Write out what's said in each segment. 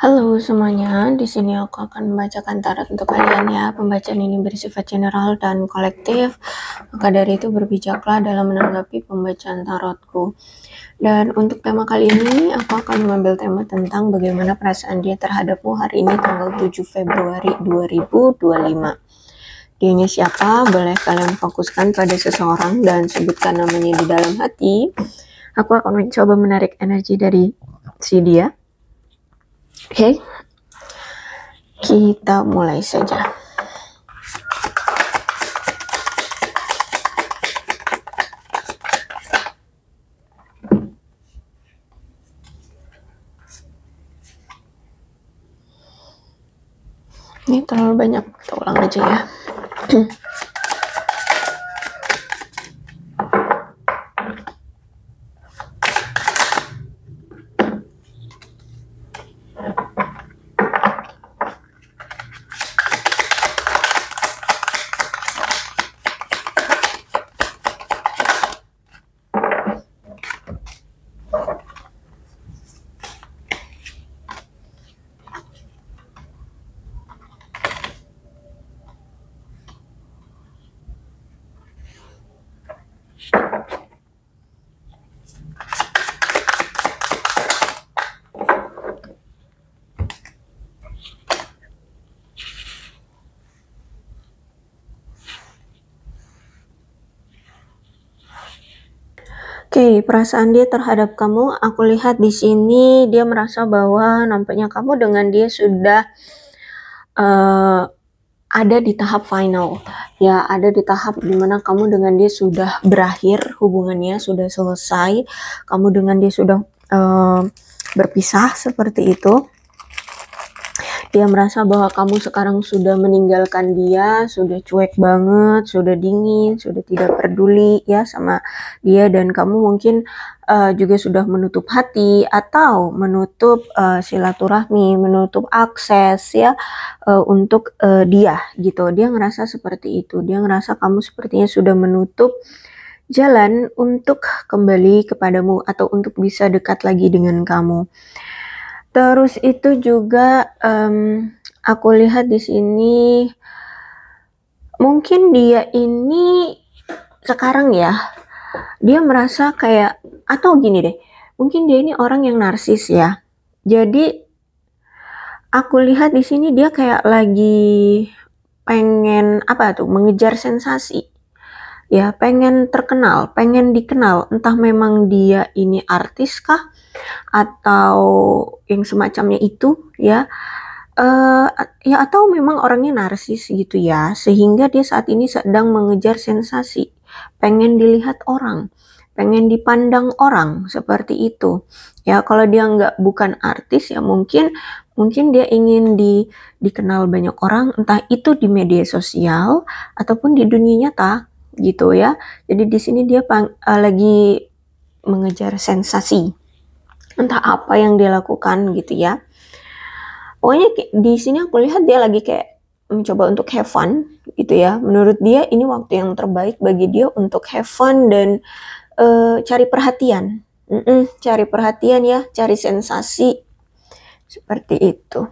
Halo semuanya, di sini aku akan membacakan tarot untuk kalian ya. Pembacaan ini bersifat general dan kolektif, maka dari itu berbijaklah dalam menanggapi pembacaan tarotku. Dan untuk tema kali ini, aku akan mengambil tema tentang bagaimana perasaan dia terhadapmu hari ini tanggal 7 Februari 2025. Dianya siapa? Boleh kalian fokuskan pada seseorang dan sebutkan namanya di dalam hati. Aku akan mencoba menarik energi dari si dia. Oke, kita mulai saja. Ini terlalu banyak, kita ulang aja ya. Oke, perasaan dia terhadap kamu, aku lihat di sini dia merasa bahwa nampaknya kamu dengan dia sudah ada di tahap final. Ya, ada di tahap dimana kamu dengan dia sudah berakhir hubungannya, sudah selesai. Kamu dengan dia sudah berpisah seperti itu. Dia merasa bahwa kamu sekarang sudah meninggalkan dia, sudah cuek banget, sudah dingin, sudah tidak peduli ya sama dia, dan kamu mungkin juga sudah menutup hati atau menutup silaturahmi, menutup akses ya untuk dia gitu. Dia ngerasa seperti itu. Dia ngerasa kamu sepertinya sudah menutup jalan untuk kembali kepadamu atau untuk bisa dekat lagi dengan kamu. Terus itu juga aku lihat di sini mungkin dia ini sekarang ya, dia merasa kayak, atau gini deh, mungkin dia ini orang yang narsis ya. Jadi aku lihat di sini dia kayak lagi pengen apa tuh, mengejar sensasi. Ya, pengen terkenal, pengen dikenal, entah memang dia ini artis kah atau yang semacamnya itu ya. Ya atau memang orangnya narsis gitu ya, sehingga dia saat ini sedang mengejar sensasi, pengen dilihat orang, pengen dipandang orang seperti itu ya. Kalau dia bukan artis ya mungkin dia ingin dikenal banyak orang, entah itu di media sosial ataupun di dunia nyata gitu ya. Jadi di sini dia lagi mengejar sensasi, entah apa yang dia lakukan gitu ya. Pokoknya di sini aku lihat dia lagi kayak mencoba untuk have fun gitu ya. Menurut dia ini waktu yang terbaik bagi dia untuk have fun dan cari perhatian. Cari perhatian ya, cari sensasi seperti itu.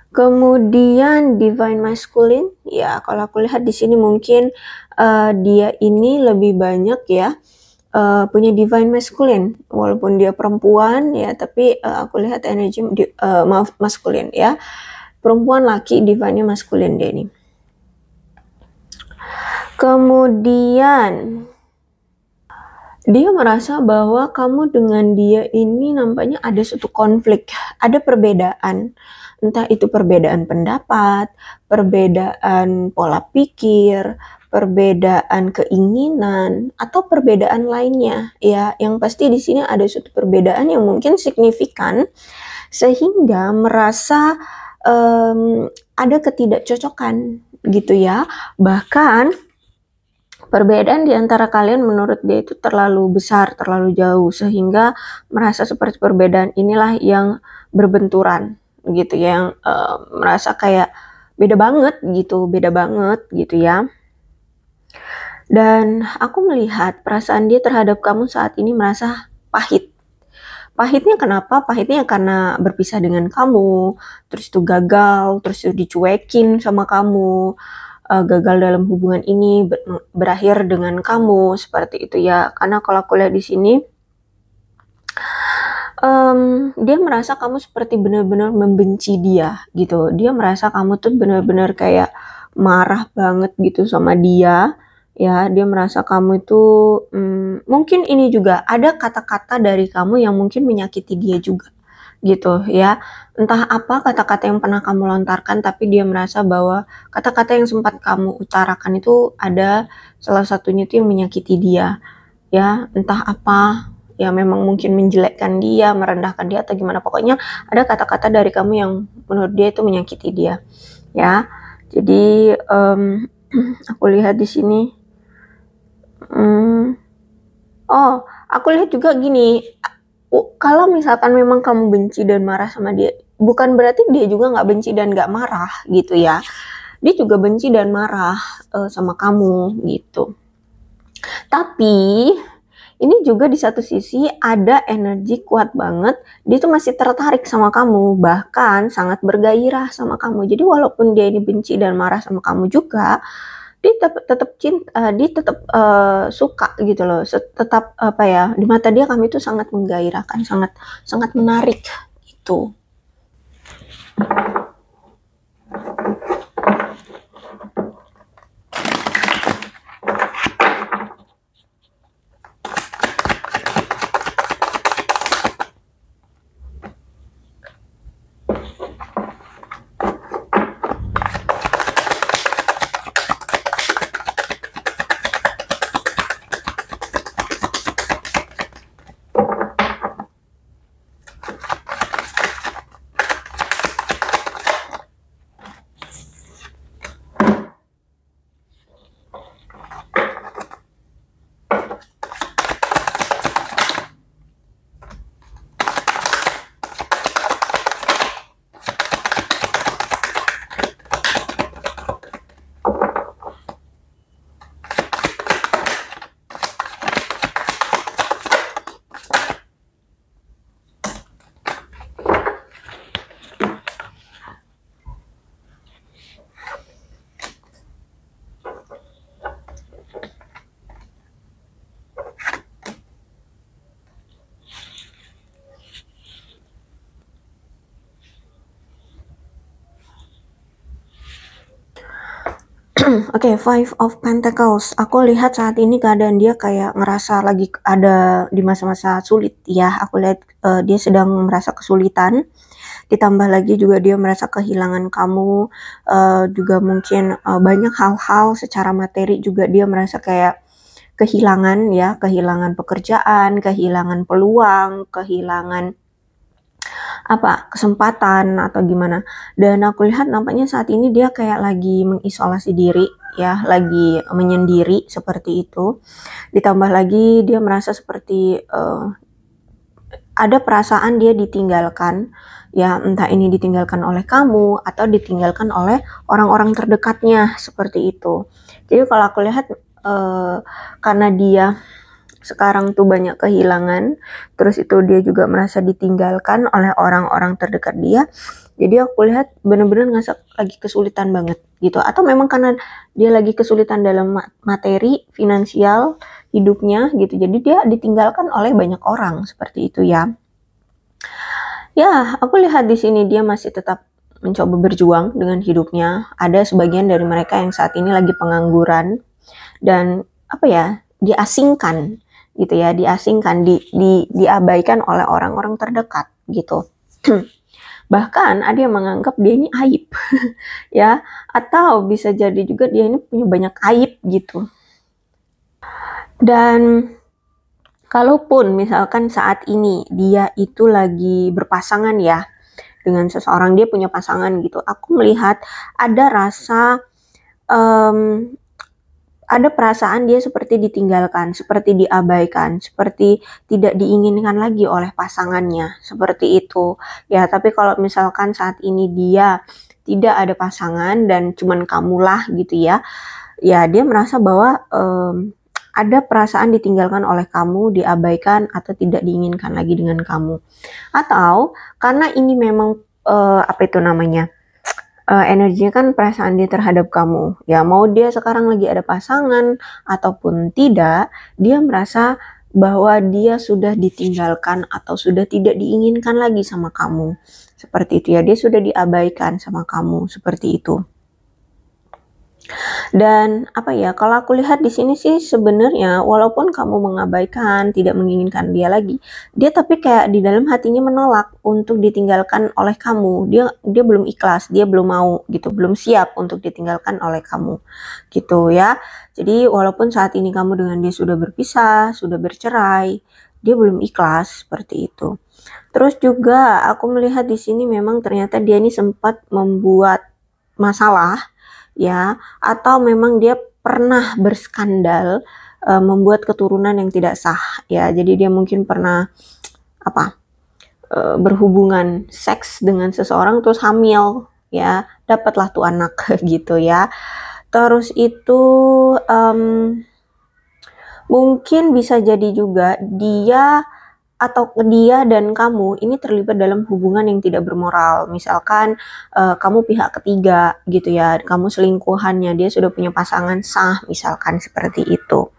Kemudian divine masculine, ya kalau aku lihat di sini mungkin dia ini lebih banyak ya punya divine masculine, walaupun dia perempuan ya, tapi aku lihat energi masculine ya, perempuan laki divine masculine dia ini. Kemudian dia merasa bahwa kamu dengan dia ini nampaknya ada suatu konflik, ada perbedaan. Entah itu perbedaan pendapat, perbedaan pola pikir, perbedaan keinginan, atau perbedaan lainnya. Ya, yang pasti di sini ada suatu perbedaan yang mungkin signifikan, sehingga merasa ada ketidakcocokan gitu ya. Bahkan perbedaan di antara kalian menurut dia itu terlalu besar, terlalu jauh, sehingga merasa seperti perbedaan inilah yang berbenturan gitu, yang merasa kayak beda banget gitu ya. Dan aku melihat perasaan dia terhadap kamu saat ini merasa pahit Pahitnya kenapa? Pahitnya karena berpisah dengan kamu, terus itu gagal, terus itu dicuekin sama kamu, gagal dalam hubungan ini berakhir dengan kamu, seperti itu ya. Karena kalau aku lihat di sini, dia merasa kamu seperti benar-benar membenci dia gitu. Dia merasa kamu tuh benar-benar kayak marah banget gitu sama dia. Ya, dia merasa kamu itu mungkin ini juga ada kata-kata dari kamu yang mungkin menyakiti dia juga gitu ya. Entah apa kata-kata yang pernah kamu lontarkan, tapi dia merasa bahwa kata-kata yang sempat kamu utarakan itu ada salah satunya itu yang menyakiti dia. Ya, entah apa, ya memang mungkin menjelekkan dia, merendahkan dia atau gimana. Pokoknya ada kata-kata dari kamu yang menurut dia itu menyakiti dia. Ya, jadi aku lihat di sini. Oh, aku lihat juga gini. Kalau misalkan memang kamu benci dan marah sama dia, bukan berarti dia juga nggak benci dan nggak marah gitu ya. Dia juga benci dan marah sama kamu gitu. Tapi ini juga di satu sisi ada energi kuat banget, dia tuh masih tertarik sama kamu, bahkan sangat bergairah sama kamu. Jadi walaupun dia ini benci dan marah sama kamu juga, dia tetap cinta, dia tetap suka gitu loh. Tetap apa ya, di mata dia kamu itu sangat menggairahkan, sangat sangat menarik gitu. Oke, Five of Pentacles. Aku lihat saat ini keadaan dia kayak ngerasa lagi ada di masa-masa sulit ya. Aku lihat dia sedang merasa kesulitan. Ditambah lagi juga dia merasa kehilangan kamu. Juga mungkin banyak hal-hal secara materi juga dia merasa kayak kehilangan ya. Kehilangan pekerjaan, kehilangan peluang, kehilangan kesempatan atau gimana. Dan aku lihat nampaknya saat ini dia kayak lagi mengisolasi diri ya, lagi menyendiri seperti itu. Ditambah lagi dia merasa seperti ada perasaan dia ditinggalkan ya, entah ini ditinggalkan oleh kamu atau ditinggalkan oleh orang-orang terdekatnya seperti itu. Jadi kalau aku lihat karena dia sekarang tuh banyak kehilangan, terus itu dia juga merasa ditinggalkan oleh orang-orang terdekat dia. Jadi aku lihat bener-bener ngerasa lagi kesulitan banget gitu. Atau memang karena dia lagi kesulitan dalam materi, finansial, hidupnya gitu. Jadi dia ditinggalkan oleh banyak orang seperti itu ya. Ya, aku lihat di sini dia masih tetap mencoba berjuang dengan hidupnya. Ada sebagian dari mereka yang saat ini lagi pengangguran dan diasingkan gitu ya, diabaikan oleh orang-orang terdekat gitu. Bahkan ada yang menganggap dia ini aib ya, atau bisa jadi juga dia ini punya banyak aib gitu. Dan kalaupun misalkan saat ini dia itu lagi berpasangan ya dengan seseorang, dia punya pasangan gitu, aku melihat ada rasa ada perasaan dia seperti ditinggalkan, seperti diabaikan, seperti tidak diinginkan lagi oleh pasangannya, seperti itu. Ya, tapi kalau misalkan saat ini dia tidak ada pasangan dan cuman kamulah gitu ya, ya dia merasa bahwa ada perasaan ditinggalkan oleh kamu, diabaikan atau tidak diinginkan lagi dengan kamu. Atau karena ini memang apa itu namanya? Energinya kan perasaan dia terhadap kamu. Ya, mau dia sekarang lagi ada pasangan ataupun tidak, dia merasa bahwa dia sudah ditinggalkan atau sudah tidak diinginkan lagi sama kamu. Seperti itu ya, dia sudah diabaikan sama kamu, seperti itu. Dan apa ya, kalau aku lihat di sini sih sebenarnya walaupun kamu mengabaikan, tidak menginginkan dia lagi, dia tapi kayak di dalam hatinya menolak untuk ditinggalkan oleh kamu. Dia belum ikhlas, dia belum mau gitu, belum siap untuk ditinggalkan oleh kamu. Gitu ya. Jadi walaupun saat ini kamu dengan dia sudah berpisah, sudah bercerai, dia belum ikhlas seperti itu. Terus juga aku melihat di sini memang ternyata dia ini sempat membuat masalah ya, atau memang dia pernah berskandal membuat keturunan yang tidak sah ya. Jadi dia mungkin pernah apa berhubungan seks dengan seseorang terus hamil ya, dapatlah tuh anak gitu ya. Terus itu mungkin bisa jadi juga dia dan kamu ini terlibat dalam hubungan yang tidak bermoral. Misalkan kamu pihak ketiga gitu ya, kamu selingkuhannya, dia sudah punya pasangan sah, misalkan seperti itu.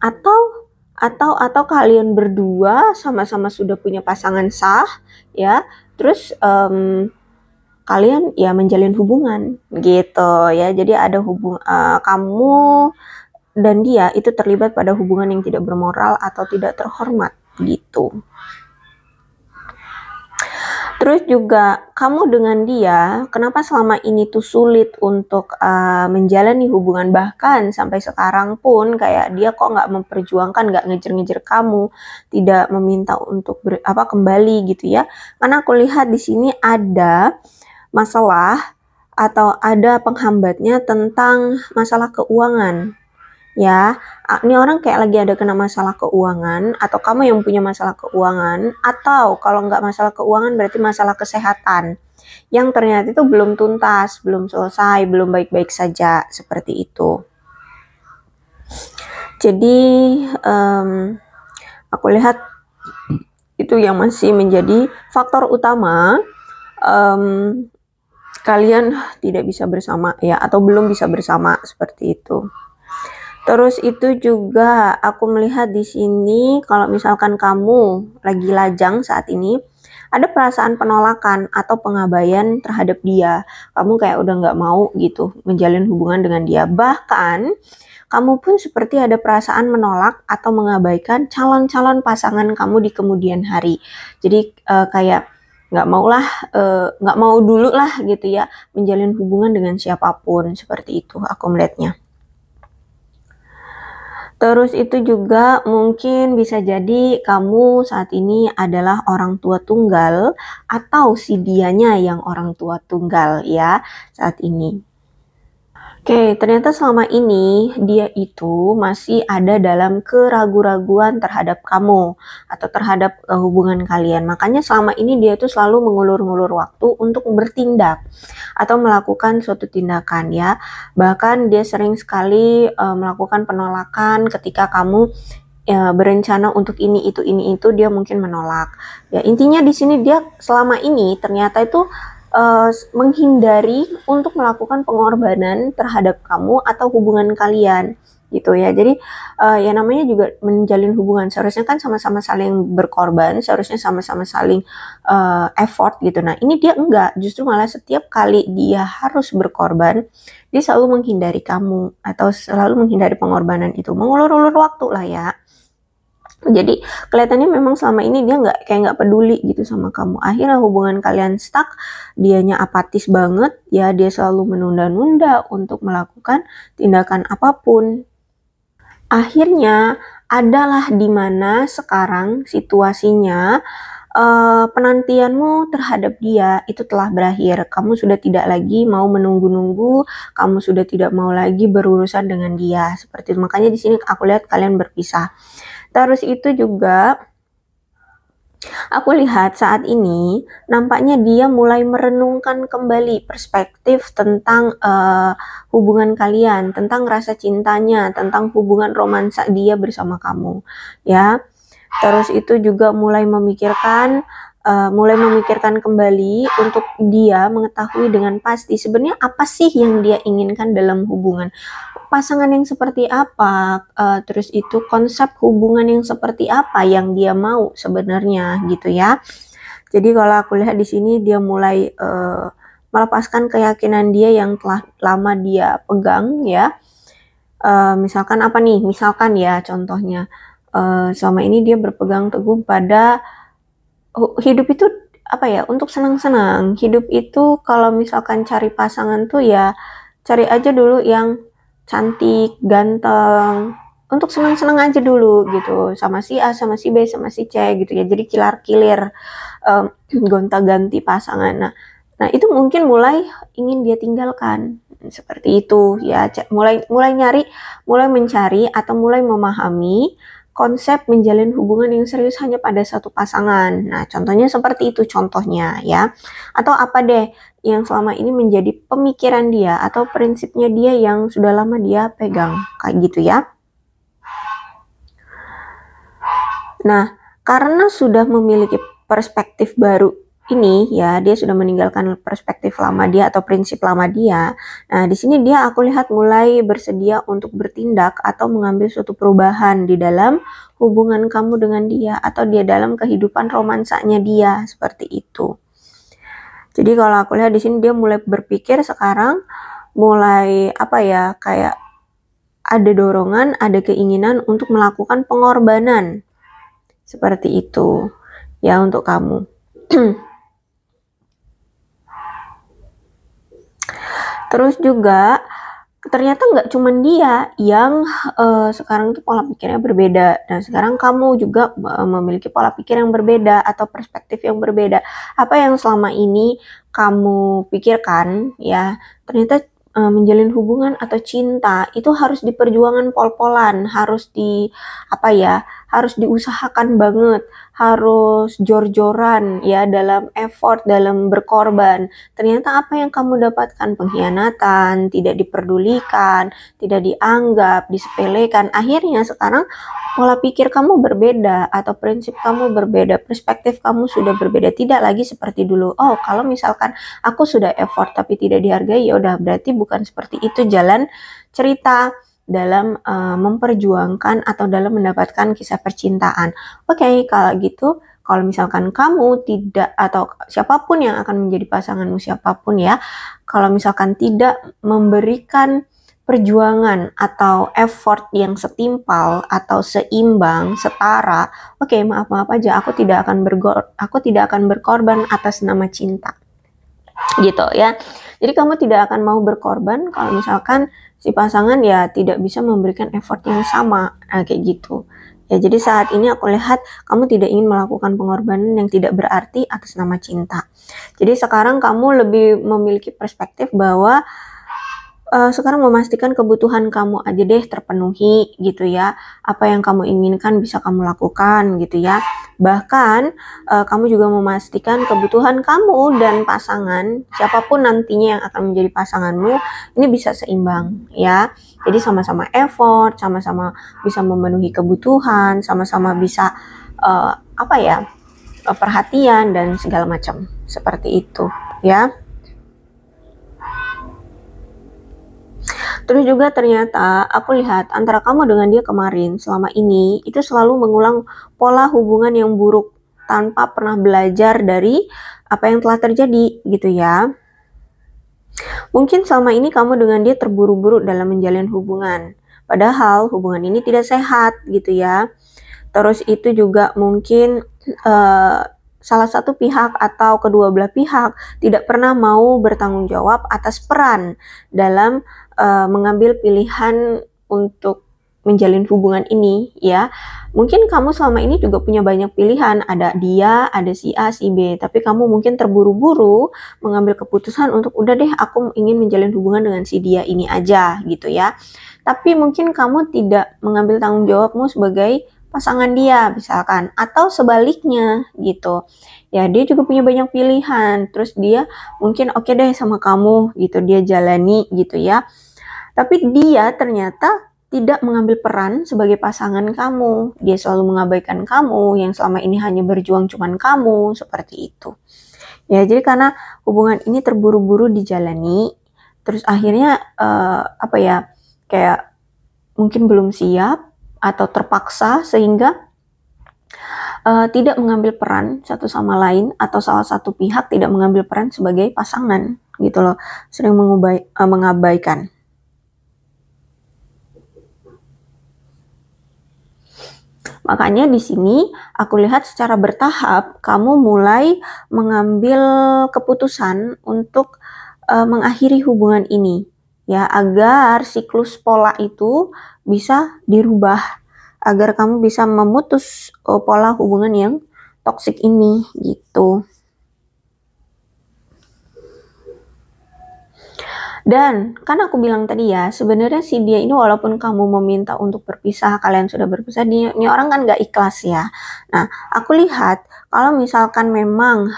Atau kalian berdua sama-sama sudah punya pasangan sah ya, terus kalian ya menjalin hubungan gitu ya. Jadi ada kamu dan dia itu terlibat pada hubungan yang tidak bermoral atau tidak terhormat gitu. Terus juga kamu dengan dia, kenapa selama ini tuh sulit untuk menjalani hubungan, bahkan sampai sekarang pun kayak dia kok nggak memperjuangkan, nggak ngejar-ngejar kamu, tidak meminta untuk kembali gitu ya. Karena aku lihat di sini ada masalah atau ada penghambatnya tentang masalah keuangan. Ya, ini orang kayak lagi ada kena masalah keuangan, atau kamu yang punya masalah keuangan, atau kalau nggak masalah keuangan berarti masalah kesehatan yang ternyata itu belum tuntas, belum selesai, belum baik-baik saja, seperti itu. Jadi aku lihat itu yang masih menjadi faktor utama kalian tidak bisa bersama ya, atau belum bisa bersama, seperti itu. Terus itu juga aku melihat di sini kalau misalkan kamu lagi lajang saat ini, ada perasaan penolakan atau pengabaian terhadap dia. Kamu kayak udah nggak mau gitu menjalin hubungan dengan dia. Bahkan kamu pun seperti ada perasaan menolak atau mengabaikan calon-calon pasangan kamu di kemudian hari. Jadi kayak nggak mau dulu lah gitu ya menjalin hubungan dengan siapapun, seperti itu aku melihatnya. Terus itu juga mungkin bisa jadi kamu saat ini adalah orang tua tunggal atau si dianya yang orang tua tunggal ya saat ini. Oke, ternyata selama ini dia itu masih ada dalam keraguan-raguan terhadap kamu atau terhadap hubungan kalian. Makanya selama ini dia tuh selalu mengulur-ngulur waktu untuk bertindak atau melakukan suatu tindakan ya. Bahkan dia sering sekali melakukan penolakan ketika kamu berencana untuk ini itu dia mungkin menolak. Ya, intinya di sini dia selama ini ternyata itu menghindari untuk melakukan pengorbanan terhadap kamu atau hubungan kalian gitu ya. Jadi ya namanya juga menjalin hubungan, seharusnya kan sama-sama saling berkorban, seharusnya sama-sama saling effort gitu. Nah ini dia enggak, justru malah setiap kali dia harus berkorban, dia selalu menghindari kamu atau selalu menghindari pengorbanan itu, mengulur-ulur waktu lah ya. Jadi kelihatannya memang selama ini dia nggak peduli gitu sama kamu. Akhirnya hubungan kalian stuck, dianya apatis banget ya, dia selalu menunda-nunda untuk melakukan tindakan apapun. Akhirnya adalah dimana sekarang situasinya penantianmu terhadap dia itu telah berakhir. Kamu sudah tidak lagi mau menunggu-nunggu, kamu sudah tidak mau lagi berurusan dengan dia. Seperti itu. Makanya di sini aku lihat kalian berpisah. Terus itu juga Aku lihat saat ini nampaknya dia mulai merenungkan kembali perspektif tentang hubungan kalian, tentang rasa cintanya, tentang hubungan romansa dia bersama kamu, ya. Terus itu juga mulai memikirkan kembali untuk dia mengetahui dengan pasti sebenarnya apa sih yang dia inginkan dalam hubungan. Pasangan yang seperti apa, terus itu konsep hubungan yang seperti apa yang dia mau sebenarnya gitu ya. Jadi kalau aku lihat di sini dia mulai melepaskan keyakinan dia yang telah lama dia pegang ya. Misalkan apa nih? Misalkan ya contohnya selama ini dia berpegang teguh pada hidup itu apa ya? Untuk senang-senang. Hidup itu kalau misalkan cari pasangan tuh ya cari aja dulu yang cantik, ganteng, untuk senang-senang aja dulu gitu, sama si A, sama si B, sama si C gitu ya. Jadi kilar-kilir, gonta-ganti pasangan. Nah itu mungkin mulai ingin dia tinggalkan seperti itu ya. Mulai mencari atau mulai memahami konsep menjalin hubungan yang serius hanya pada satu pasangan. Nah, contohnya seperti itu contohnya ya. Atau apa deh yang selama ini menjadi pemikiran dia atau prinsipnya dia yang sudah lama dia pegang kayak gitu ya. Nah, karena sudah memiliki perspektif baru ini ya, dia sudah meninggalkan perspektif lama dia atau prinsip lama dia. Nah, di sini dia aku lihat mulai bersedia untuk bertindak atau mengambil suatu perubahan di dalam hubungan kamu dengan dia atau dia dalam kehidupan romansanya dia seperti itu. Jadi kalau aku lihat di sini dia mulai berpikir sekarang, mulai apa ya, kayak ada dorongan, ada keinginan untuk melakukan pengorbanan. Seperti itu ya untuk kamu. Terus juga ternyata nggak cuma dia yang sekarang itu pola pikirnya berbeda. Nah sekarang kamu juga memiliki pola pikir yang berbeda atau perspektif yang berbeda. Apa yang selama ini kamu pikirkan ya, ternyata menjalin hubungan atau cinta itu harus diperjuangan pol-polan, harus harus diusahakan banget, harus jor-joran ya dalam effort, dalam berkorban. Ternyata apa yang kamu dapatkan? Pengkhianatan, tidak diperdulikan, tidak dianggap, disepelekan. Akhirnya sekarang pola pikir kamu berbeda atau prinsip kamu berbeda, perspektif kamu sudah berbeda, tidak lagi seperti dulu. Oh, kalau misalkan aku sudah effort tapi tidak dihargai, ya udah berarti bukan seperti itu jalan cerita dalam memperjuangkan atau dalam mendapatkan kisah percintaan. Oke, kalau gitu kalau misalkan kamu tidak atau siapapun yang akan menjadi pasanganmu siapapun ya, kalau misalkan tidak memberikan perjuangan atau effort yang setimpal atau seimbang, setara, oke, maaf aja, aku tidak akan berkorban atas nama cinta. Gitu ya. Jadi kamu tidak akan mau berkorban kalau misalkan si pasangan ya tidak bisa memberikan effort yang sama. Nah, kayak gitu. Ya, jadi saat ini aku lihat kamu tidak ingin melakukan pengorbanan yang tidak berarti atas nama cinta. Jadi sekarang kamu lebih memiliki perspektif bahwa sekarang memastikan kebutuhan kamu aja deh terpenuhi gitu ya. Apa yang kamu inginkan bisa kamu lakukan gitu ya. Bahkan kamu juga memastikan kebutuhan kamu dan pasangan, siapapun nantinya yang akan menjadi pasanganmu, ini bisa seimbang ya. Jadi sama-sama effort, sama-sama bisa memenuhi kebutuhan, sama-sama bisa perhatian dan segala macam. Seperti itu ya. Terus juga ternyata aku lihat antara kamu dengan dia kemarin selama ini itu selalu mengulang pola hubungan yang buruk tanpa pernah belajar dari apa yang telah terjadi gitu ya. Mungkin selama ini kamu dengan dia terburu-buru dalam menjalin hubungan. Padahal hubungan ini tidak sehat gitu ya. Terus itu juga mungkin salah satu pihak atau kedua belah pihak tidak pernah mau bertanggung jawab atas peran dalam mengambil pilihan untuk menjalin hubungan ini ya. Mungkin kamu selama ini juga punya banyak pilihan, ada dia, ada si A, si B, tapi kamu mungkin terburu-buru mengambil keputusan untuk udah deh aku ingin menjalin hubungan dengan si dia ini aja gitu ya. Tapi mungkin kamu tidak mengambil tanggung jawabmu sebagai pasangan dia misalkan, atau sebaliknya gitu. Ya dia juga punya banyak pilihan, terus dia mungkin oke deh sama kamu gitu, dia jalani gitu ya. Tapi dia ternyata tidak mengambil peran sebagai pasangan kamu. Dia selalu mengabaikan kamu, yang selama ini hanya berjuang cuman kamu, seperti itu. Ya, jadi karena hubungan ini terburu-buru dijalani, terus akhirnya apa ya, kayak mungkin belum siap atau terpaksa sehingga tidak mengambil peran satu sama lain, atau salah satu pihak tidak mengambil peran sebagai pasangan gitu loh, sering mengabaikan. Makanya di sini aku lihat secara bertahap kamu mulai mengambil keputusan untuk mengakhiri hubungan ini ya, agar siklus pola itu bisa dirubah, agar kamu bisa memutus pola hubungan yang toksik ini gitu. Dan kan aku bilang tadi ya, sebenarnya si dia ini walaupun kamu meminta untuk berpisah, kalian sudah berpisah, ini orang kan gak ikhlas ya. Nah, aku lihat kalau misalkan memang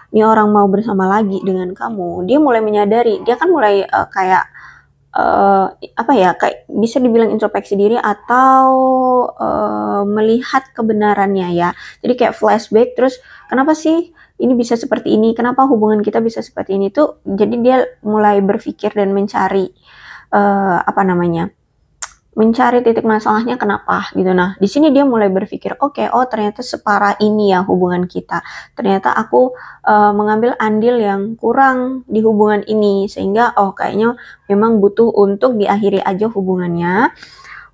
ini orang mau bersama lagi dengan kamu, dia mulai menyadari, dia kan mulai kayak apa ya, kayak bisa dibilang introspeksi diri atau melihat kebenarannya ya. Jadi kayak flashback, terus kenapa sih ini bisa seperti ini, kenapa hubungan kita bisa seperti ini tuh. Jadi dia mulai berpikir dan mencari apa namanya, mencari titik masalahnya kenapa gitu. Nah, di sini dia mulai berpikir, oke, oh ternyata separah ini ya hubungan kita. Ternyata aku mengambil andil yang kurang di hubungan ini, sehingga oh kayaknya memang butuh untuk diakhiri aja hubungannya,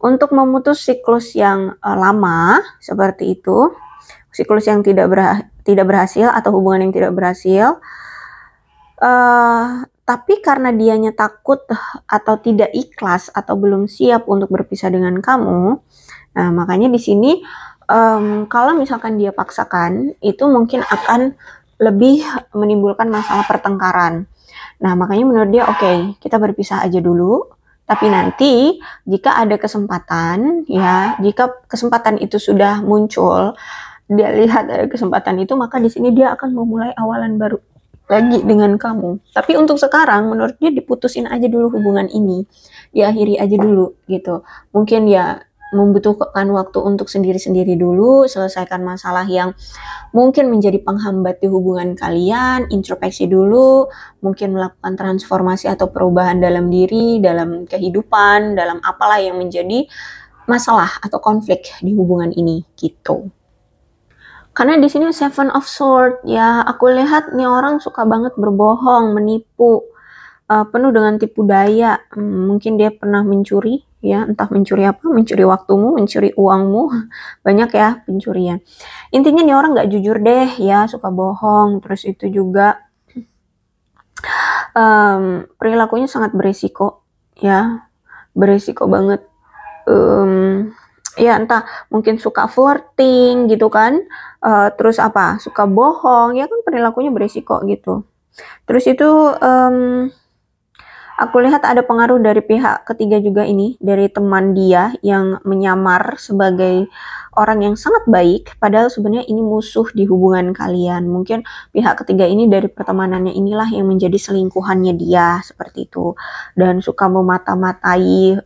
untuk memutus siklus yang lama seperti itu, siklus yang tidak berhasil atau hubungan yang tidak berhasil. Tapi karena dianya takut atau tidak ikhlas atau belum siap untuk berpisah dengan kamu, nah makanya di sini kalau misalkan dia paksakan, itu mungkin akan lebih menimbulkan masalah pertengkaran. Nah makanya menurut dia, oke, kita berpisah aja dulu. Tapi nanti jika ada kesempatan ya, jika kesempatan itu sudah muncul, dia lihat ada kesempatan itu, maka di sini dia akan memulai awalan baru lagi dengan kamu. Tapi untuk sekarang menurut dia diputusin aja dulu hubungan ini, diakhiri aja dulu gitu. Mungkin ya membutuhkan waktu untuk sendiri-sendiri dulu, selesaikan masalah yang mungkin menjadi penghambat di hubungan kalian, introspeksi dulu, mungkin melakukan transformasi atau perubahan dalam diri, dalam kehidupan, dalam apalah yang menjadi masalah atau konflik di hubungan ini gitu. Karena di sini Seven of Swords ya, aku lihat nih orang suka banget berbohong, menipu, penuh dengan tipu daya. Mungkin dia pernah mencuri ya, entah mencuri apa, mencuri waktumu, mencuri uangmu, banyak ya pencurian. Intinya nih orang nggak jujur deh ya, suka bohong, terus itu juga perilakunya sangat beresiko ya, beresiko banget. Ya entah mungkin suka flirting gitu kan, terus apa, suka bohong, ya kan perilakunya beresiko gitu. Terus itu aku lihat ada pengaruh dari pihak ketiga juga ini, dari teman dia yang menyamar sebagai orang yang sangat baik, padahal sebenarnya ini musuh di hubungan kalian. Mungkin pihak ketiga ini dari pertemanannya inilah yang menjadi selingkuhannya dia, seperti itu. Dan suka memata-matai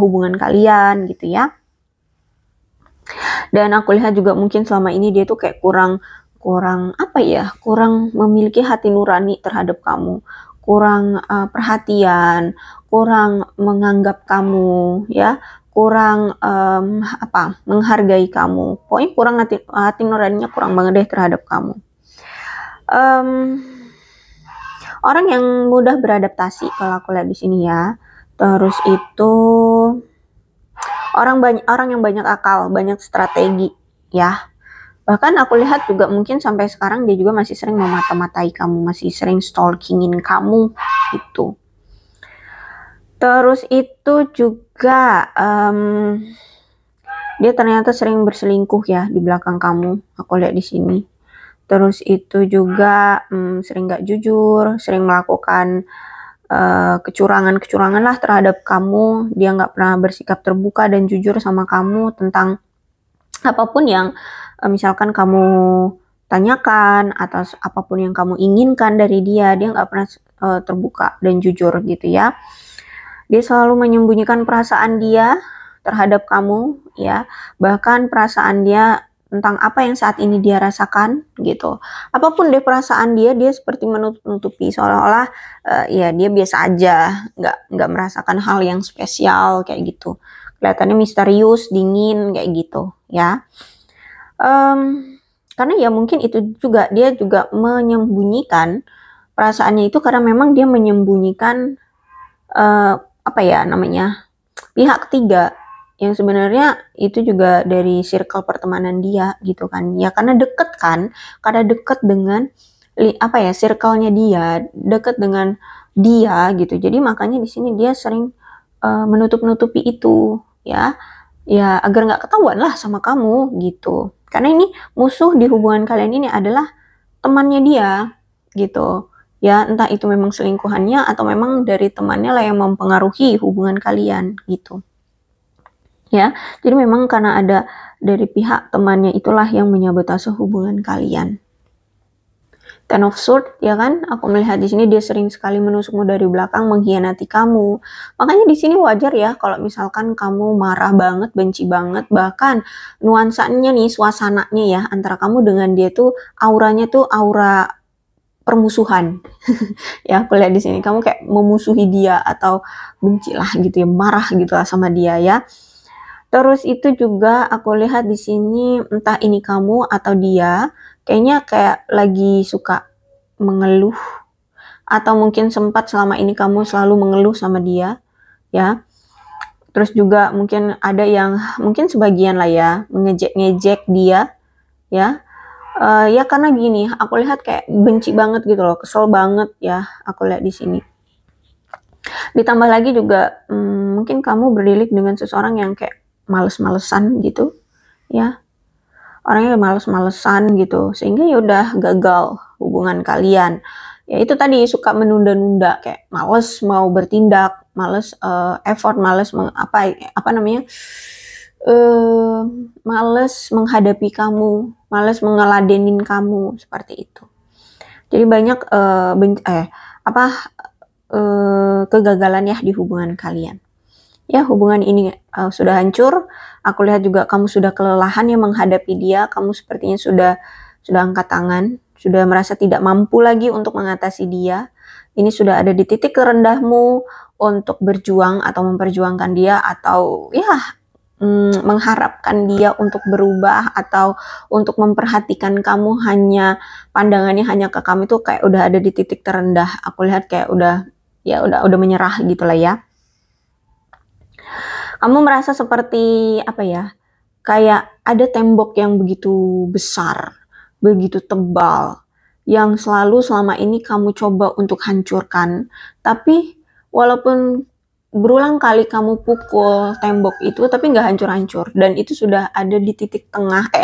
hubungan kalian gitu ya. Dan aku lihat juga mungkin selama ini dia tuh kayak kurang apa ya, kurang memiliki hati nurani terhadap kamu, kurang perhatian, kurang menganggap kamu ya, kurang apa, menghargai kamu. Pokoknya kurang hati nuraninya kurang banget deh terhadap kamu. Orang yang mudah beradaptasi kalau aku lihat di sini ya. Terus itu orang yang banyak akal, banyak strategi ya. Bahkan aku lihat juga mungkin sampai sekarang dia juga masih sering memata-matai kamu, masih sering stalkingin kamu gitu. Terus itu juga dia ternyata sering berselingkuh ya di belakang kamu, aku lihat di sini. Terus itu juga sering gak jujur, sering melakukan kecurangan lah terhadap kamu. Dia nggak pernah bersikap terbuka dan jujur sama kamu tentang Apapun yang misalkan kamu tanyakan atau apapun yang kamu inginkan dari dia nggak pernah terbuka dan jujur gitu ya. Dia selalu menyembunyikan perasaan dia terhadap kamu ya, bahkan perasaan dia tentang apa yang saat ini dia rasakan gitu. Apapun deh perasaan dia seperti menutupi seolah-olah ya dia biasa aja, nggak merasakan hal yang spesial kayak gitu. Kelihatannya misterius, dingin kayak gitu ya. Karena ya mungkin itu juga dia juga menyembunyikan perasaannya itu karena memang dia menyembunyikan apa ya namanya, pihak ketiga yang sebenarnya itu juga dari circle pertemanan dia gitu kan ya, karena deket dengan apa ya circle-nya dia, deket dengan dia gitu, jadi makanya di sini dia sering menutup-nutupi itu ya agar nggak ketahuan lah sama kamu gitu, karena ini musuh di hubungan kalian ini adalah temannya dia gitu ya, entah itu memang selingkuhannya atau memang dari temannya lah yang mempengaruhi hubungan kalian gitu ya. Jadi memang karena ada dari pihak temannya itulah yang menyabotase hubungan kalian. Ten of Swords ya kan, aku melihat di sini dia sering sekali menusukmu dari belakang, mengkhianati kamu. Makanya di sini wajar ya kalau misalkan kamu marah banget, benci banget, bahkan nuansanya nih, suasananya ya antara kamu dengan dia tuh auranya tuh aura permusuhan. Ya aku lihat di sini kamu kayak memusuhi dia atau benci lah gitu ya, marah gitu lah sama dia ya. Terus itu juga aku lihat di sini entah ini kamu atau dia kayaknya kayak lagi suka mengeluh, atau mungkin sempat selama ini kamu selalu mengeluh sama dia ya. Terus juga mungkin ada yang mungkin sebagian lah ya ngejek dia ya. Ya karena gini, aku lihat kayak benci banget gitu loh, kesel banget ya aku lihat di sini. Ditambah lagi juga mungkin kamu berdialog dengan seseorang yang kayak males-malesan gitu ya, orangnya males-malesan gitu, sehingga ya udah gagal hubungan kalian ya. Itu tadi suka menunda-nunda, kayak males mau bertindak, males effort, males apa namanya, males menghadapi kamu, males ngeladenin kamu seperti itu. Jadi banyak kegagalan ya di hubungan kalian. Ya hubungan ini sudah hancur. Aku lihat juga kamu sudah kelelahan ya menghadapi dia. Kamu sepertinya sudah angkat tangan, sudah merasa tidak mampu lagi untuk mengatasi dia. Ini sudah ada di titik terendahmu untuk berjuang atau memperjuangkan dia, atau ya mengharapkan dia untuk berubah atau untuk memperhatikan kamu, hanya pandangannya hanya ke kamu, itu kayak udah ada di titik terendah. Aku lihat kayak udah menyerah gitulah ya. Kamu merasa seperti apa ya, kayak ada tembok yang begitu besar, begitu tebal, yang selalu selama ini kamu coba untuk hancurkan, tapi walaupun berulang kali kamu pukul tembok itu, tapi nggak hancur-hancur, dan itu sudah ada di titik tengah,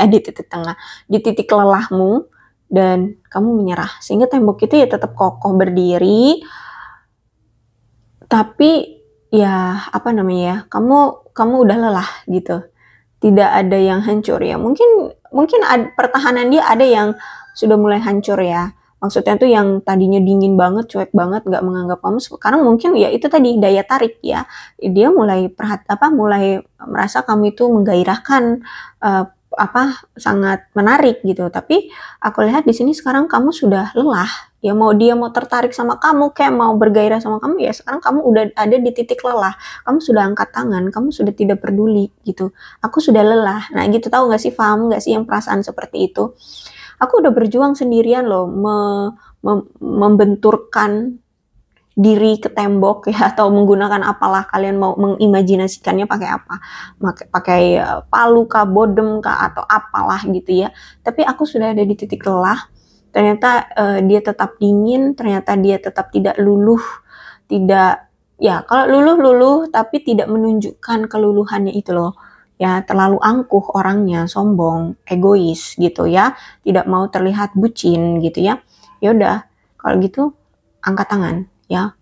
di titik lelahmu, dan kamu menyerah, sehingga tembok itu ya tetap kokoh berdiri, tapi ya apa namanya ya, kamu udah lelah gitu, tidak ada yang hancur ya. Mungkin pertahanan dia ada yang sudah mulai hancur ya. Maksudnya tuh yang tadinya dingin banget, cuek banget, nggak menganggap kamu, sekarang mungkin ya itu tadi daya tarik ya. Dia mulai mulai merasa kamu itu menggairahkan, sangat menarik gitu. Tapi aku lihat di sini sekarang kamu sudah lelah. Ya dia mau tertarik sama kamu, kayak mau bergairah sama kamu, ya sekarang kamu udah ada di titik lelah. Kamu sudah angkat tangan, kamu sudah tidak peduli gitu. Aku sudah lelah. Nah gitu, tahu nggak sih, paham nggak sih yang perasaan seperti itu? Aku udah berjuang sendirian loh, membenturkan diri ke tembok ya, atau menggunakan apalah kalian mau mengimajinasikannya, pakai apa, pakai palu kah, bodem kah, atau apalah gitu ya. Tapi aku sudah ada di titik lelah. Ternyata dia tetap dingin, ternyata dia tetap tidak luluh, tidak ya, kalau luluh tapi tidak menunjukkan keluluhannya itu loh ya, terlalu angkuh orangnya, sombong, egois gitu ya, tidak mau terlihat bucin gitu ya. Ya udah kalau gitu angkat tangan ya.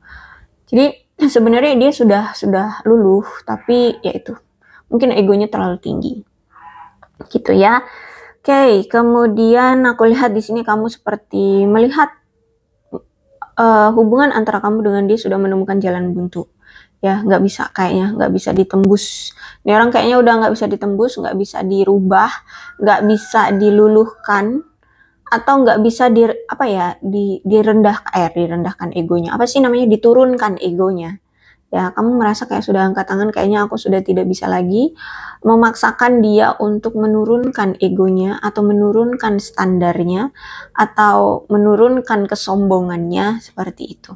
Jadi sebenarnya dia sudah luluh, tapi ya itu mungkin egonya terlalu tinggi. gitu ya. Oke, kemudian aku lihat di sini kamu seperti melihat hubungan antara kamu dengan dia sudah menemukan jalan buntu. Ya, nggak bisa kayaknya, nggak bisa ditembus. Ini orang kayaknya udah nggak bisa ditembus, nggak bisa dirubah, nggak bisa diluluhkan, atau nggak bisa direndahkan egonya. Apa sih namanya? Diturunkan egonya. Ya, kamu merasa kayak sudah angkat tangan, kayaknya aku sudah tidak bisa lagi memaksakan dia untuk menurunkan egonya atau menurunkan standarnya atau menurunkan kesombongannya seperti itu.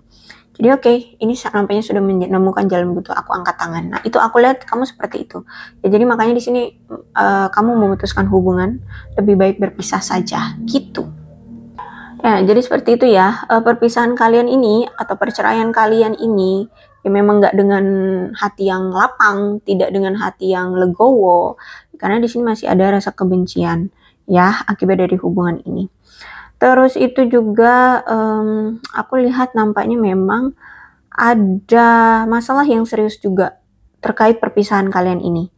Jadi oke, ini nampaknya sudah menemukan jalan buntu, aku angkat tangan. Nah, itu aku lihat kamu seperti itu. Ya, jadi makanya di sini kamu memutuskan hubungan, lebih baik berpisah saja, gitu. Ya, jadi seperti itu ya. Perpisahan kalian ini atau perceraian kalian ini ya memang nggak dengan hati yang lapang, tidak dengan hati yang legowo, karena di sini masih ada rasa kebencian ya akibat dari hubungan ini. Terus itu juga aku lihat nampaknya memang ada masalah yang serius juga terkait perpisahan kalian ini,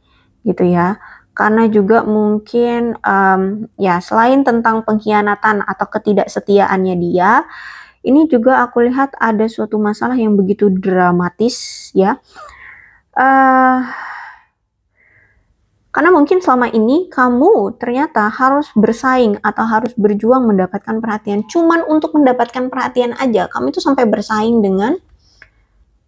gitu ya. Karena juga mungkin ya selain tentang pengkhianatan atau ketidaksetiaannya dia, ini juga aku lihat ada suatu masalah yang begitu dramatis ya. Karena mungkin selama ini kamu ternyata harus bersaing atau harus berjuang mendapatkan perhatian. Cuman untuk mendapatkan perhatian aja, kamu itu sampai bersaing dengan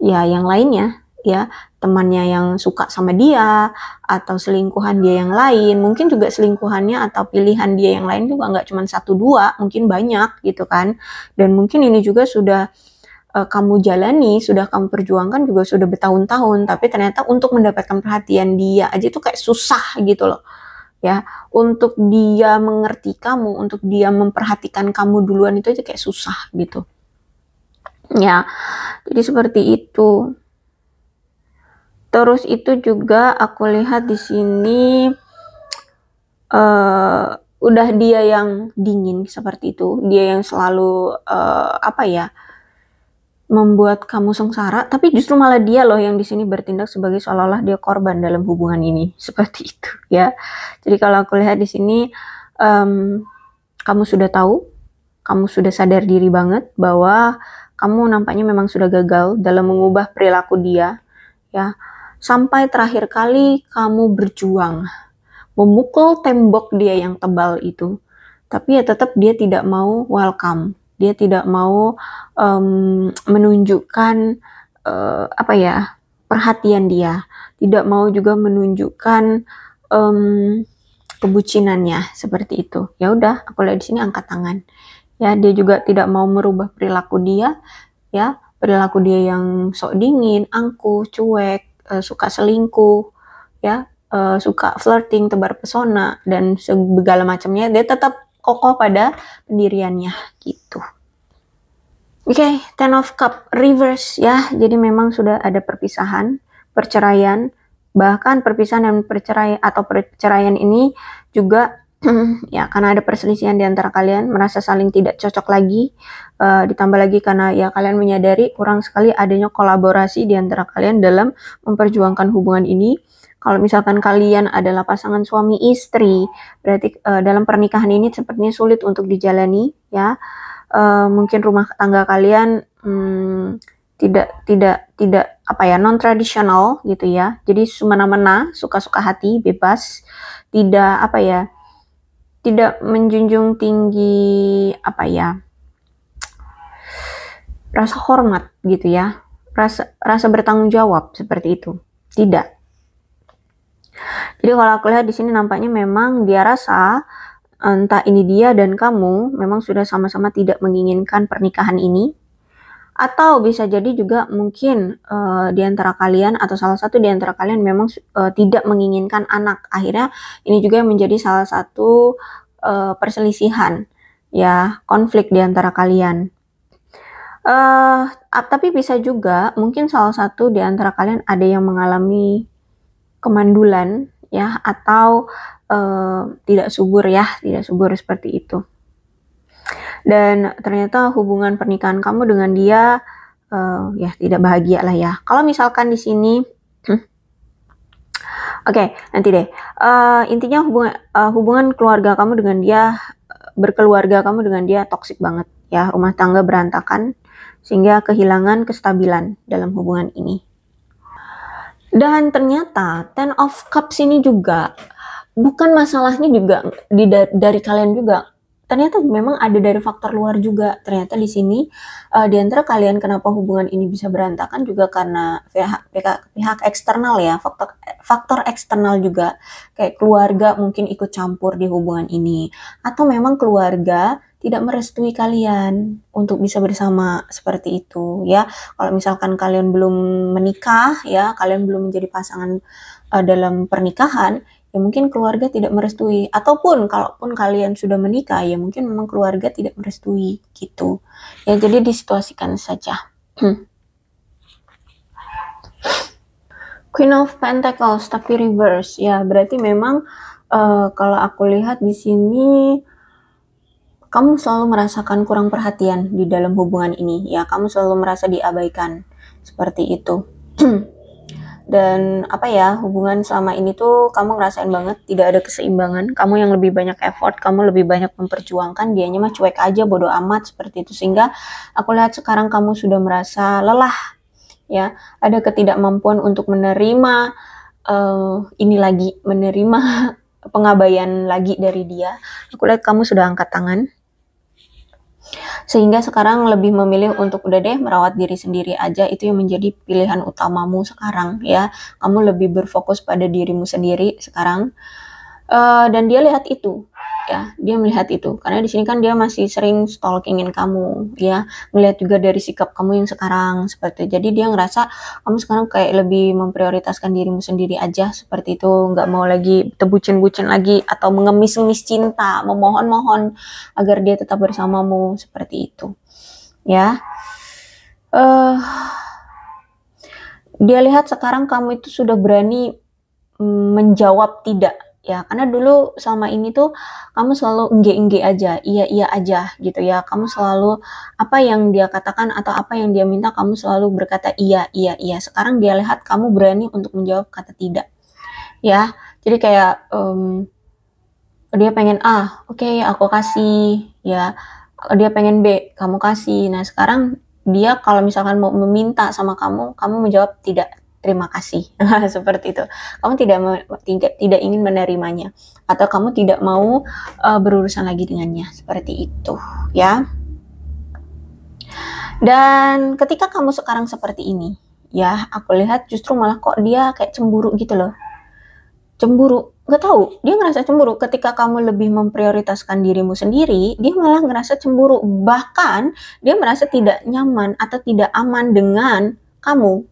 ya yang lainnya, ya temannya yang suka sama dia, atau selingkuhan dia yang lain, mungkin juga selingkuhannya atau pilihan dia yang lain juga nggak cuma 1-2, mungkin banyak gitu kan. Dan mungkin ini juga sudah kamu jalani, sudah kamu perjuangkan juga sudah bertahun-tahun, tapi ternyata untuk mendapatkan perhatian dia aja itu kayak susah gitu loh. Ya, untuk dia mengerti kamu, untuk dia memperhatikan kamu duluan itu aja kayak susah gitu. Ya, jadi seperti itu. Terus itu juga aku lihat di sini udah dia yang dingin seperti itu, dia yang selalu membuat kamu sengsara, tapi justru malah dia loh yang di sini bertindak sebagai seolah-olah dia korban dalam hubungan ini, seperti itu ya. Jadi kalau aku lihat di sini kamu sudah tahu, kamu sudah sadar diri banget bahwa kamu nampaknya memang sudah gagal dalam mengubah perilaku dia ya. Sampai terakhir kali kamu berjuang memukul tembok dia yang tebal itu, tapi ya tetap dia tidak mau welcome, dia tidak mau menunjukkan perhatian dia, tidak mau juga menunjukkan kebucinannya seperti itu. Ya udah, aku lihat di sini angkat tangan. Ya, dia juga tidak mau merubah perilaku dia, ya perilaku dia yang sok dingin, angkuh, cuek, suka selingkuh, ya suka flirting, tebar pesona dan segala macamnya. Dia tetap kokoh pada pendiriannya gitu. Oke, Ten of Cup reverse ya. Jadi memang sudah ada perpisahan, perceraian, bahkan perpisahan dan perceraian ini juga ya karena ada perselisihan di antara kalian, merasa saling tidak cocok lagi, ditambah lagi karena ya kalian menyadari kurang sekali adanya kolaborasi di antara kalian dalam memperjuangkan hubungan ini. Kalau misalkan kalian adalah pasangan suami istri, berarti dalam pernikahan ini sepertinya sulit untuk dijalani ya. Mungkin rumah tangga kalian tidak non tradisional gitu ya. Jadi semena-mena, suka-suka hati, bebas, tidak menjunjung tinggi rasa hormat gitu ya, rasa bertanggung jawab seperti itu, tidak. Jadi kalau aku lihat di sini nampaknya memang dia rasa entah ini dia dan kamu memang sudah sama-sama tidak menginginkan pernikahan ini, atau bisa jadi juga mungkin di antara kalian atau salah satu di antara kalian memang tidak menginginkan anak. Akhirnya ini juga menjadi salah satu perselisihan ya, konflik di antara kalian. Tapi bisa juga mungkin salah satu di antara kalian ada yang mengalami kemandulan ya, atau tidak subur seperti itu. Dan ternyata hubungan pernikahan kamu dengan dia ya tidak bahagia lah ya. Kalau misalkan di sini Oke, nanti deh. Intinya hubungan keluarga kamu dengan dia, berkeluarga kamu dengan dia toksik banget ya, rumah tangga berantakan sehingga kehilangan kestabilan dalam hubungan ini. Dan ternyata Ten of Cups ini juga bukan masalahnya juga dari kalian juga. Ternyata memang ada dari faktor luar juga. Ternyata di sini di antara kalian kenapa hubungan ini bisa berantakan juga karena pihak eksternal ya, faktor eksternal juga, kayak keluarga mungkin ikut campur di hubungan ini, atau memang keluarga tidak merestui kalian untuk bisa bersama seperti itu ya. Kalau misalkan kalian belum menikah ya, kalian belum menjadi pasangan dalam pernikahan, ya mungkin keluarga tidak merestui, ataupun kalaupun kalian sudah menikah ya mungkin memang keluarga tidak merestui gitu ya. Jadi disituasikan saja. Queen of Pentacles tapi reverse ya, berarti memang kalau aku lihat di sini kamu selalu merasakan kurang perhatian di dalam hubungan ini ya, kamu selalu merasa diabaikan seperti itu. Dan apa ya, hubungan selama ini tuh kamu ngerasain banget tidak ada keseimbangan, kamu yang lebih banyak effort, kamu lebih banyak memperjuangkan, dianya mah cuek aja, bodoh amat seperti itu. Sehingga aku lihat sekarang kamu sudah merasa lelah ya, ada ketidakmampuan untuk menerima ini lagi, menerima pengabaian lagi dari dia. Aku lihat kamu sudah angkat tangan, sehingga sekarang lebih memilih untuk udah deh merawat diri sendiri aja, itu yang menjadi pilihan utamamu sekarang ya. Kamu lebih berfokus pada dirimu sendiri sekarang. Dan dia lihat itu ya, dia melihat itu karena di sini kan dia masih sering stalkingin kamu ya, melihat juga dari sikap kamu yang sekarang seperti itu. Jadi dia ngerasa kamu sekarang kayak lebih memprioritaskan dirimu sendiri aja seperti itu, nggak mau lagi tebucin-bucin lagi atau mengemis-ngemis cinta, memohon-mohon agar dia tetap bersamamu seperti itu ya. Dia lihat sekarang kamu itu sudah berani menjawab tidak ya, karena dulu selama ini tuh kamu selalu engge aja, iya aja gitu ya. Kamu selalu apa yang dia katakan atau apa yang dia minta kamu selalu berkata iya. Sekarang dia lihat kamu berani untuk menjawab kata tidak ya. Jadi kayak dia pengen A, oke, aku kasih ya. Dia pengen B, kamu kasih. Nah sekarang dia kalau misalkan mau meminta sama kamu menjawab tidak, terima kasih. Seperti itu. Kamu tidak ingin menerimanya, atau kamu tidak mau berurusan lagi dengannya, seperti itu ya. Dan ketika kamu sekarang seperti ini ya, aku lihat justru malah kok dia kayak cemburu gitu loh. Cemburu, nggak tahu, dia ngerasa cemburu ketika kamu lebih memprioritaskan dirimu sendiri, dia malah ngerasa cemburu, bahkan dia merasa tidak nyaman atau tidak aman dengan kamu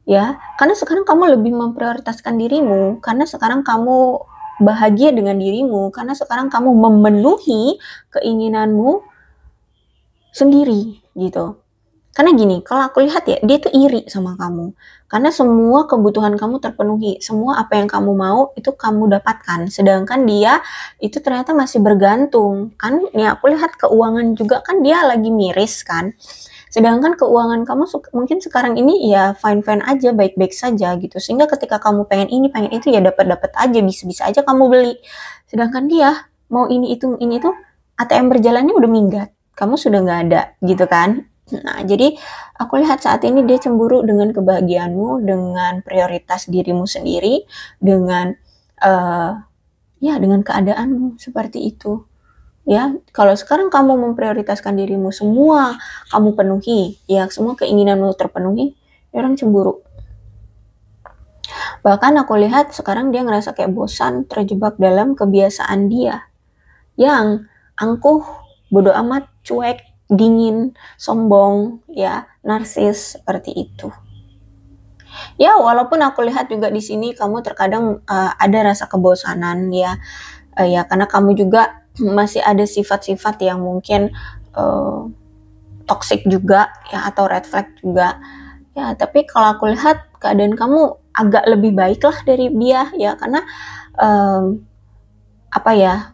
ya, karena sekarang kamu lebih memprioritaskan dirimu, karena sekarang kamu bahagia dengan dirimu, karena sekarang kamu memenuhi keinginanmu sendiri gitu. Karena gini, kalau aku lihat ya, dia tuh iri sama kamu. Karena semua kebutuhan kamu terpenuhi, semua apa yang kamu mau itu kamu dapatkan. Sedangkan dia itu ternyata masih bergantung. Kan ya aku lihat keuangan juga kan dia lagi miris kan. Sedangkan keuangan kamu mungkin sekarang ini ya fine-fine aja, baik-baik saja gitu. Sehingga ketika kamu pengen ini, pengen itu ya dapat-dapat aja, bisa-bisa aja kamu beli. Sedangkan dia mau ini itu, ATM berjalannya udah minggat. Kamu sudah nggak ada gitu kan. Nah, jadi aku lihat saat ini dia cemburu dengan kebahagiaanmu, dengan prioritas dirimu sendiri, dengan dengan keadaanmu seperti itu. Ya, kalau sekarang kamu memprioritaskan dirimu, semua kamu penuhi, ya semua keinginanmu terpenuhi, dia orang cemburu. Bahkan aku lihat sekarang dia ngerasa kayak bosan, terjebak dalam kebiasaan dia yang angkuh, bodoh amat, cuek, dingin, sombong, ya, narsis seperti itu. Ya, walaupun aku lihat juga di sini kamu terkadang ada rasa kebosanan ya, karena kamu juga masih ada sifat-sifat yang mungkin toxic juga ya, atau red flag juga ya. Tapi kalau aku lihat keadaan kamu agak lebih baik lah dari dia ya, karena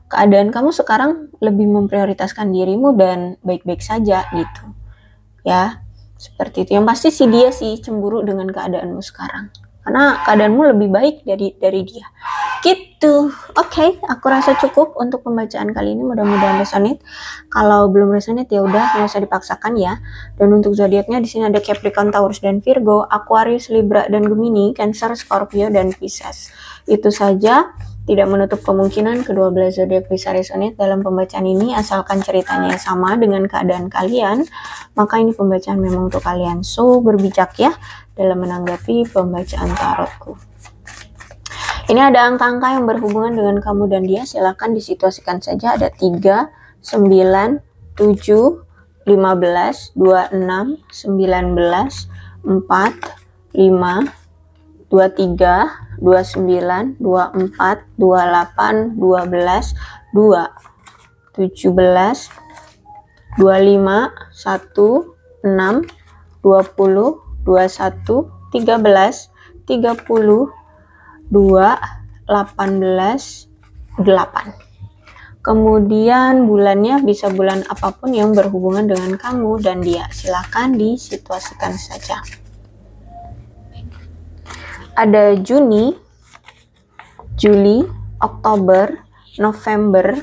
keadaan kamu sekarang lebih memprioritaskan dirimu dan baik-baik saja gitu ya, seperti itu. Yang pasti sih dia sih cemburu dengan keadaanmu sekarang karena keadaanmu lebih baik dari dia. Gitu. Oke, aku rasa cukup untuk pembacaan kali ini. Mudah-mudahan resonate. Kalau belum resonate ya udah, nggak usah dipaksakan ya. Dan untuk zodiaknya di sini ada Capricorn, Taurus dan Virgo, Aquarius, Libra dan Gemini, Cancer, Scorpio dan Pisces. Itu saja. Tidak menutup kemungkinan kedua belah zodiak bisa resonate dalam pembacaan ini, asalkan ceritanya sama dengan keadaan kalian, maka ini pembacaan memang untuk kalian. So, berbijak ya dalam menanggapi pembacaan tarotku. Ini ada angka-angka yang berhubungan dengan kamu dan dia, silahkan disituasikan saja. Ada 3, 9, 7, 15, 26, 19, 4, 5, 23, 29, 24, 28, 12, 2, 17, 25, 1, 6, 20, 21, 13, 30, 2, 18, 8. Kemudian bulannya bisa bulan apapun yang berhubungan dengan kamu dan dia. Silahkan disituasikan saja. Ada Juni, Juli, Oktober, November,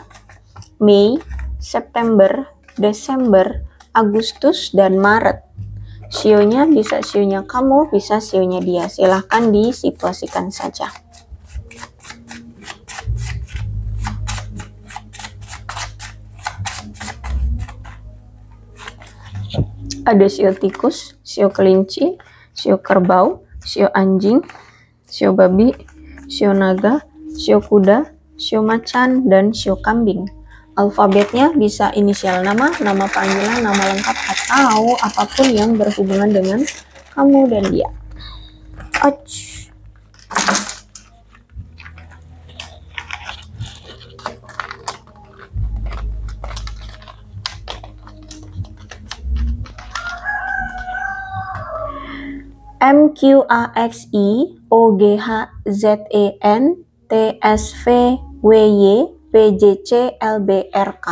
Mei, September, Desember, Agustus, dan Maret. Sionya bisa sionya kamu, bisa sionya dia. Silahkan disituasikan saja. Ada sio tikus, sio kelinci, sio kerbau, sio anjing, sio babi, sio naga, sio kuda, sio macan, dan sio kambing. Alfabetnya bisa inisial nama, nama panggilan, nama lengkap, atau apapun yang berhubungan dengan kamu dan dia. Ouch. MQAXI OGHZEN TSVWY PJCLBRK.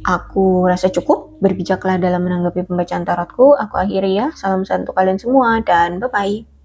Aku rasa cukup. Berbijaklah dalam menanggapi pembacaan tarotku. Aku akhiri ya. Salam satu kalian semua dan bye-bye.